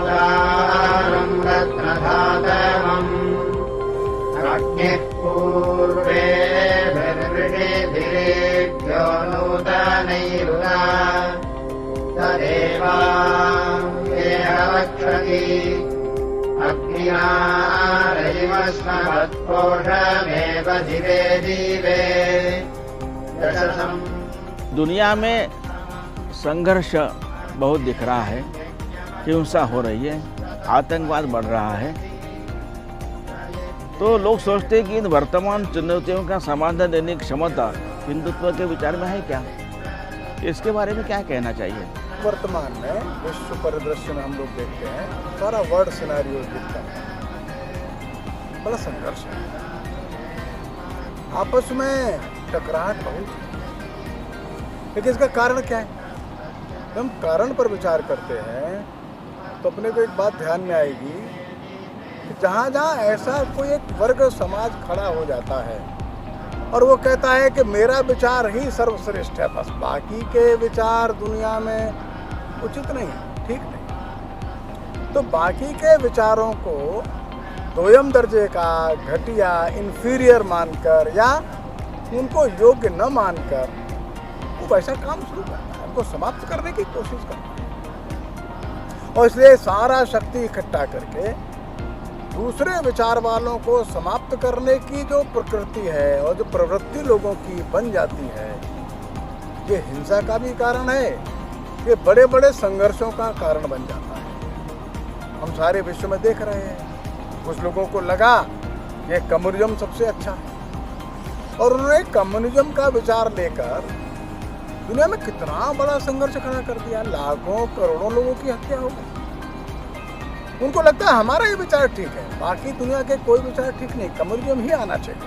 गोदानं रत्नधातमम् अग्निः पूर्वेभिर्वृषिभिरेभ्यो नूतनैरुना तदेवाङ्गेहवक्षति अग्निनारयिमस्मत्कोशमेव दिवे दिवे यशसम्। दुनिया में संघर्ष बहुत दिख रहा है, हिंसा हो रही है, आतंकवाद बढ़ रहा है। तो लोग सोचते हैं कि इन वर्तमान चुनौतियों का समाधान देने की क्षमता हिंदुत्व के विचार में है क्या? इसके बारे में क्या कहना चाहिए? वर्तमान में विश्व परिदृश्य में हम लोग देखते हैं सारा वर्ल्ड सिनेरियो दिखता है, बड़ा संघर्ष है, आपस में टकराहट बहुत है। लेकिन इसका कारण क्या है? हम कारण पर विचार करते हैं तो अपने को एक बात ध्यान में आएगी कि जहाँ जहाँ ऐसा कोई एक वर्ग समाज खड़ा हो जाता है और वो कहता है कि मेरा विचार ही सर्वश्रेष्ठ है, बस बाकी के विचार दुनिया में उचित नहीं, ठीक नहीं, तो बाकी के विचारों को दोयम दर्जे का, घटिया, इन्फीरियर मानकर या उनको योग्य न मानकर वो वैसा काम शुरू करता है, उनको समाप्त करने की कोशिश करता है। और इसलिए सारा शक्ति इकट्ठा करके दूसरे विचार वालों को समाप्त करने की जो प्रकृति है और जो प्रवृत्ति लोगों की बन जाती है, ये हिंसा का भी कारण है, ये बड़े बड़े संघर्षों का कारण बन जाता है। हम सारे विश्व में देख रहे हैं, कुछ लोगों को लगा ये कम्युनिज्म सबसे अच्छा है और उन्होंने कम्युनिज्म का विचार लेकर दुनिया में कितना बड़ा संघर्ष खड़ा कर दिया, लाखों करोड़ों लोगों की हत्या हो गई। उनको लगता है हमारा ये विचार ठीक है, बाकी दुनिया के कोई विचार ठीक नहीं, कम्युनिज्म ही आना चाहिए।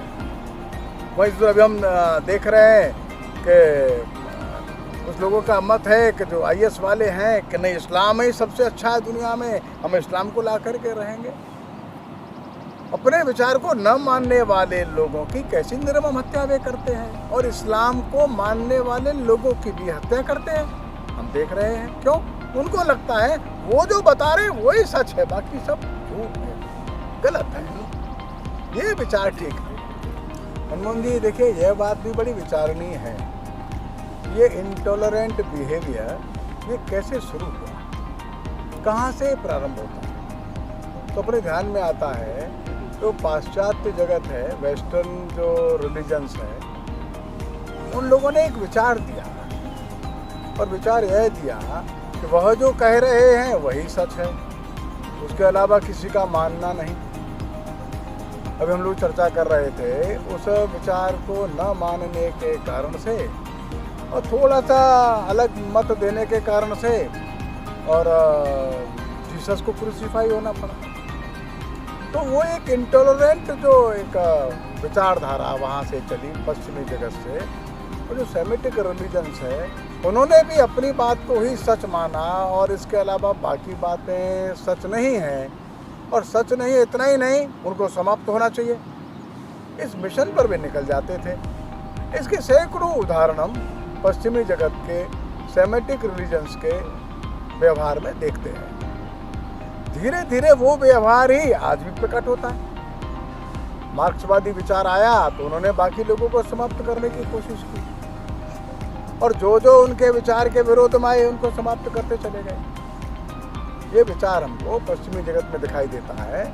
वही अभी हम देख रहे हैं कि कुछ लोगों का मत है कि जो IS वाले हैं कि नहीं, इस्लाम ही सबसे अच्छा है दुनिया में, हम इस्लाम को ला करके रहेंगे। अपने विचार को न मानने वाले लोगों की कैसी निर्मम हत्या वे करते हैं और इस्लाम को मानने वाले लोगों की भी हत्या करते हैं, हम देख रहे हैं। क्यों? उनको लगता है वो जो बता रहे वही सच है, बाकी सब झूठ है, गलत है, ये विचार ठीक है। मनमोहन जी देखिए, यह बात भी बड़ी विचारणीय है, ये इंटॉलरेंट बिहेवियर ये कैसे शुरू हुआ, कहाँ से प्रारंभ होता है? तो अपने ध्यान में आता है तो पाश्चात्य जगत है, वेस्टर्न जो रिलीजन्स है, उन लोगों ने एक विचार दिया और विचार यह दिया कि वह जो कह रहे हैं वही सच है, उसके अलावा किसी का मानना नहीं। अभी हम लोग चर्चा कर रहे थे उस विचार को न मानने के कारण से और थोड़ा सा अलग मत देने के कारण से और जीसस को क्रूसीफाई होना पड़ा। तो वो एक इंटॉलरेंट जो एक विचारधारा वहाँ से चली पश्चिमी जगत से, और जो सेमिटिक रिलीजन्स है उन्होंने भी अपनी बात को ही सच माना और इसके अलावा बाकी बातें सच नहीं हैं, और सच नहीं, इतना ही नहीं, उनको समाप्त होना चाहिए, इस मिशन पर भी निकल जाते थे। इसके सैकड़ों उदाहरण हम पश्चिमी जगत के सेमेटिक रिलीजन्स के व्यवहार में देखते हैं। धीरे धीरे वो व्यवहार ही आज भी प्रकट होता है। मार्क्सवादी विचार आया तो उन्होंने बाकी लोगों को समाप्त करने की कोशिश की और जो जो उनके विचार के विरोध में आए उनको समाप्त करते चले गए। ये विचार हमको पश्चिमी जगत में दिखाई देता है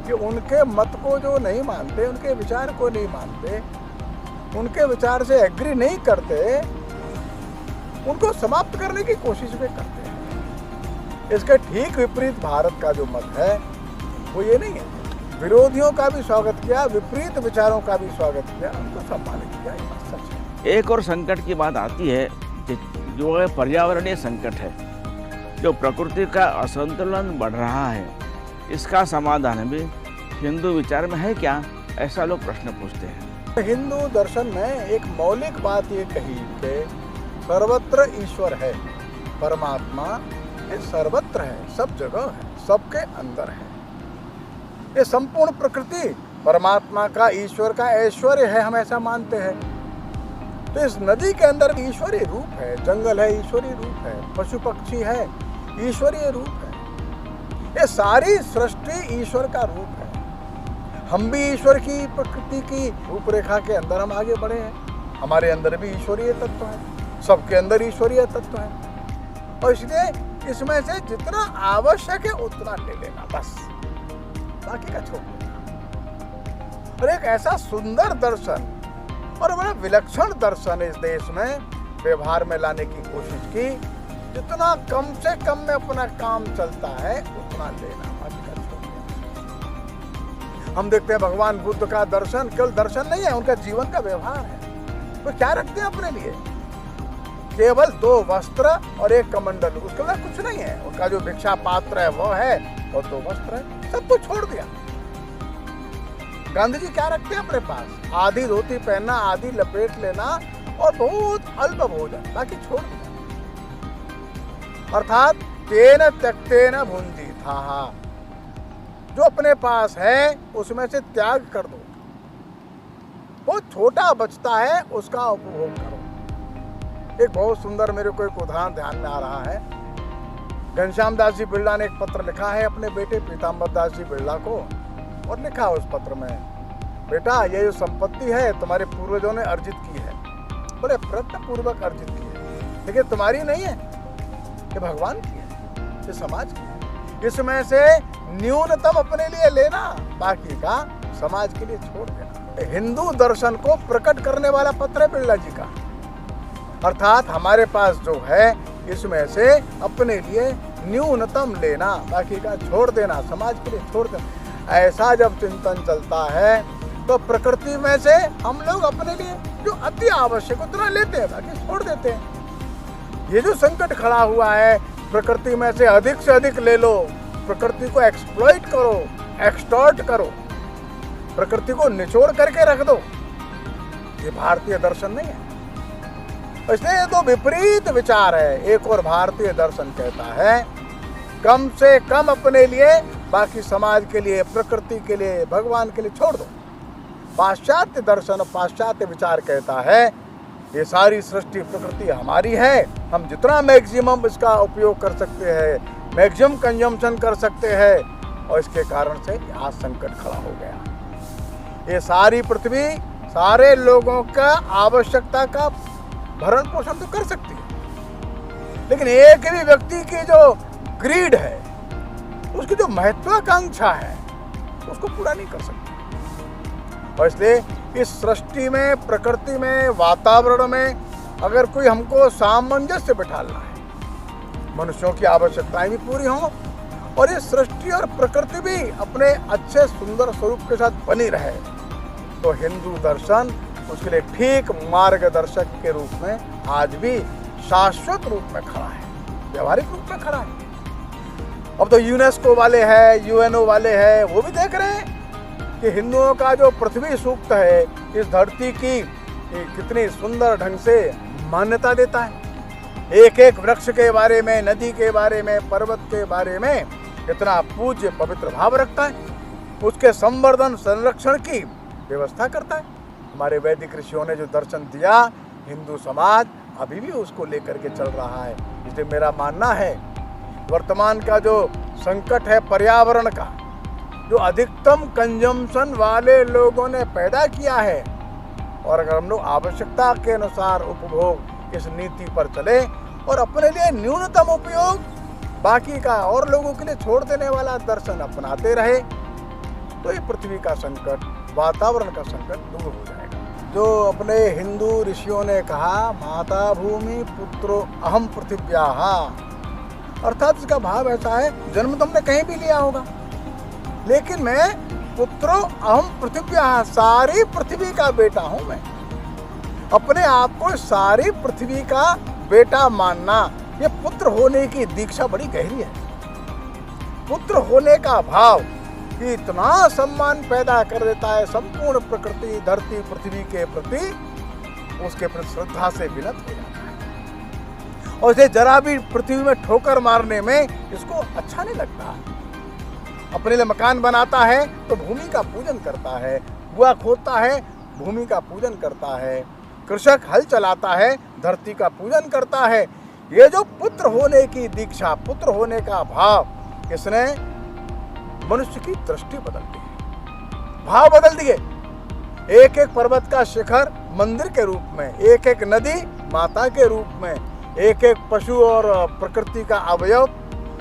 कि उनके मत को जो नहीं मानते, उनके विचार को नहीं मानते, उनके विचार से एग्री नहीं करते, उनको समाप्त करने की कोशिश भी करते हैं। इसके ठीक विपरीत भारत का जो मत है वो ये नहीं है, विरोधियों का भी स्वागत किया, विपरीत विचारों का भी स्वागत किया, उनको सम्मानित किया, ये बात सच है। एक और संकट की बात आती है जो है पर्यावरणीय संकट है, जो प्रकृति का असंतुलन बढ़ रहा है, इसका समाधान भी हिंदू विचार में है क्या? ऐसा लोग प्रश्न पूछते हैं। हिंदू दर्शन में एक मौलिक बात ये कही कि सर्वत्र ईश्वर है, परमात्मा ये सर्वत्र है, सब जगह है, सबके अंदर है। ये संपूर्ण प्रकृति परमात्मा का, ईश्वर का ऐश्वर्य है, हम ऐसा मानते हैं। तो इस नदी के अंदर ईश्वरीय रूप है, जंगल है ईश्वरीय रूप है, पशु पक्षी है ईश्वरीय रूप है। ये सारी सृष्टि ईश्वर का रूप है। हम भी ईश्वर की प्रकृति की रूपरेखा के अंदर हम आगे बढ़े हैं। हमारे अंदर भी ईश्वरीय तत्व है, सबके अंदर ईश्वरीय तत्व है, और इसलिए इसमें से जितना आवश्यक है उतना ले लेना, बस बाकी का छोड़ देना। और एक ऐसा सुंदर दर्शन और बड़ा विलक्षण दर्शन इस देश में व्यवहार में लाने की कोशिश की, जितना कम से कम में अपना काम चलता है उतना लेना, बाकी का छोड़ देना। हम देखते हैं भगवान बुद्ध का दर्शन केवल दर्शन नहीं है, उनका जीवन का व्यवहार है। वो क्या रखते हैं अपने लिए? केवल 2 वस्त्र और 1 कमंडल, उसके बाद कुछ नहीं है। उनका जो भिक्षा पात्र है वो है और 2 वस्त्र है, सब कुछ छोड़ दिया। गांधी जी क्या रखते हैं अपने पास? आधी धोती पहनना, आधी लपेट लेना और बहुत अल्प भोजन, बाकी छोड़ दिया। अर्थात तेन त्यक्तेन भुंजी था, जो अपने पास है उसमें से त्याग कर दो, बहुत छोटा बचता है उसका उपभोग करो। एक बहुत सुंदर मेरे को एक उदाहरण ध्यान में आ रहा है। घनश्याम दास जी बिरला ने एक पत्र लिखा है अपने बेटे पीताम्बर दास जी बिरला को, और लिखा उस पत्र में, बेटा ये जो संपत्ति है तुम्हारे पूर्वजों ने अर्जित की है, बड़े प्रयत्न पूर्वक अर्जित की है, लेकिन तुम्हारी नहीं है, ये भगवान की है, ये समाज की है। इसमें से न्यूनतम अपने लिए लेना, बाकी का समाज के लिए छोड़ देना। हिंदू दर्शन को प्रकट करने वाला पत्र है बिरला जी का। अर्थात हमारे पास जो है इसमें से अपने लिए न्यूनतम लेना, बाकी का छोड़ देना, समाज के लिए छोड़ देना। ऐसा जब चिंतन चलता है तो प्रकृति में से हम लोग अपने लिए जो अति आवश्यक उतना लेते हैं, बाकी छोड़ देते हैं। ये जो संकट खड़ा हुआ है, प्रकृति में से अधिक ले लो, प्रकृति को एक्सप्लॉइट करो, एक्सटॉर्ट करो, प्रकृति को निचोड़ करके रख दो, ये भारतीय दर्शन नहीं है। इसलिए ये तो विपरीत विचार है। एक और भारतीय दर्शन कहता है कम से कम अपने लिए, बाकी समाज के लिए, प्रकृति के लिए, भगवान के लिए छोड़ दो। पाश्चात्य दर्शन, पाश्चात्य विचार कहता है ये सारी सृष्टि प्रकृति हमारी है, हम जितना मैक्सिमम इसका उपयोग कर सकते हैं, मैक्सिमम कंजम्पशन कर सकते हैं, और इसके कारण से आज संकट खड़ा हो गया। ये सारी पृथ्वी सारे लोगों का आवश्यकता का भरण पोषण तो कर सकती है, लेकिन एक भी व्यक्ति की जो ग्रीड है, उसकी जो महत्वाकांक्षा है, उसको पूरा नहीं कर सकती। और इसलिए इस सृष्टि में, प्रकृति में, वातावरण में अगर कोई हमको सामंजस्य बिठाना है, मनुष्यों की आवश्यकताएं भी पूरी हों और ये सृष्टि और प्रकृति भी अपने अच्छे सुंदर स्वरूप के साथ बनी रहे, तो हिंदू दर्शन उसके लिए ठीक मार्गदर्शक के रूप में आज भी शाश्वत रूप में खड़ा है, व्यवहारिक रूप में खड़ा है। अब तो यूनेस्को वाले हैं, यूएनओ वाले हैं, वो भी देख रहे हैं कि हिंदुओं का जो पृथ्वी सूक्त है, इस धरती की कितनी सुंदर ढंग से मान्यता देता है। एक एक वृक्ष के बारे में, नदी के बारे में, पर्वत के बारे में इतना पूज्य पवित्र भाव रखता है, उसके संवर्धन संरक्षण की व्यवस्था करता है। हमारे वैदिक ऋषियों ने जो दर्शन दिया, हिंदू समाज अभी भी उसको लेकर के चल रहा है। इसलिए मेरा मानना है वर्तमान का जो संकट है पर्यावरण का, जो अधिकतम कंजम्पशन वाले लोगों ने पैदा किया है, और अगर हम लोग आवश्यकता के अनुसार उपभोग इस नीति पर चले और अपने लिए न्यूनतम उपयोग, बाकी का और लोगों के लिए छोड़ देने वाला दर्शन अपनाते रहे, तो ये पृथ्वी का संकट, वातावरण का संकट दूर हो जाएगा। जो अपने हिंदू ऋषियों ने कहा, माता भूमि पुत्रो अहम पृथिव्याः, अर्थात इसका भाव ऐसा है, जन्म तुमने कहीं भी लिया होगा, लेकिन मैं पुत्रो अहम पृथिव्याः, सारी पृथ्वी का बेटा हूं मैं। अपने आप को सारी पृथ्वी का बेटा मानना, ये पुत्र होने की दीक्षा बड़ी गहरी है। पुत्र होने का भाव कि इतना सम्मान पैदा कर देता है संपूर्ण प्रकृति, धरती, पृथ्वी के प्रति, उसके प्रति श्रद्धा से विनत हो जाता है, और इसे जरा भी पृथ्वी में ठोकर मारने में इसको अच्छा नहीं लगता। अपने लिए मकान बनाता है तो भूमि का पूजन करता है, कुआं खोदता है, भूमि का पूजन करता है, कृषक हल चलाता है, धरती का पूजन करता है। ये जो पुत्र होने की दीक्षा, पुत्र होने का भाव, इसने मनुष्य की दृष्टि बदल दी, भाव बदल दिए। एक एक पर्वत का शिखर मंदिर के रूप में, एक एक नदी माता के रूप में, एक एक पशु और प्रकृति का अवयव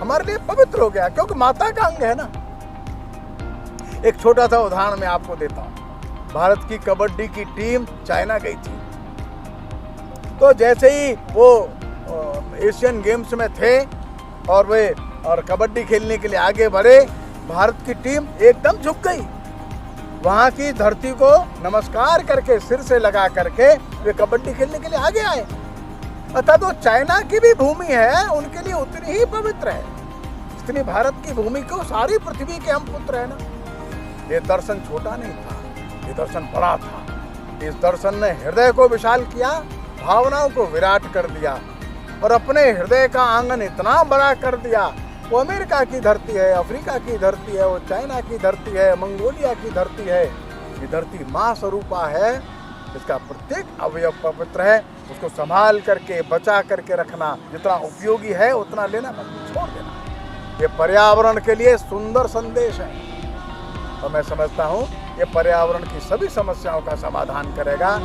हमारे लिए पवित्र हो गया, क्योंकि माता का अंग है ना। एक छोटा सा उदाहरण मैं आपको देता हूं। भारत की कबड्डी की टीम चाइना गई थी, तो जैसे ही वो एशियन गेम्स में थे और कबड्डी खेलने के लिए आगे बढ़े, भारत की टीम एकदम झुक गई। वहां की धरती को नमस्कार करके, सिर से लगा करके वे कबड्डी खेलने के लिए आगे आए। अर्थात वो चाइना की भी भूमि है, उनके लिए उतनी ही पवित्र है जितनी भारत की भूमि को सारी पृथ्वी के हम पुत्र है ना। ये दर्शन छोटा नहीं था, ये दर्शन बड़ा था। इस दर्शन ने हृदय को विशाल किया, भावनाओं को विराट कर दिया और अपने हृदय का आंगन इतना बड़ा कर दिया। वो अमेरिका की धरती है, अफ्रीका की धरती है, वो चाइना की धरती है, मंगोलिया की धरती है। ये धरती माँ स्वरूपा है, इसका प्रत्येक अवयव पवित्र है। उसको संभाल करके, बचा करके रखना, जितना उपयोगी है उतना लेना, छोड़ देना। ये पर्यावरण के लिए सुंदर संदेश है और मैं समझता हूँ ये पर्यावरण की सभी समस्याओं का समाधान करेगा।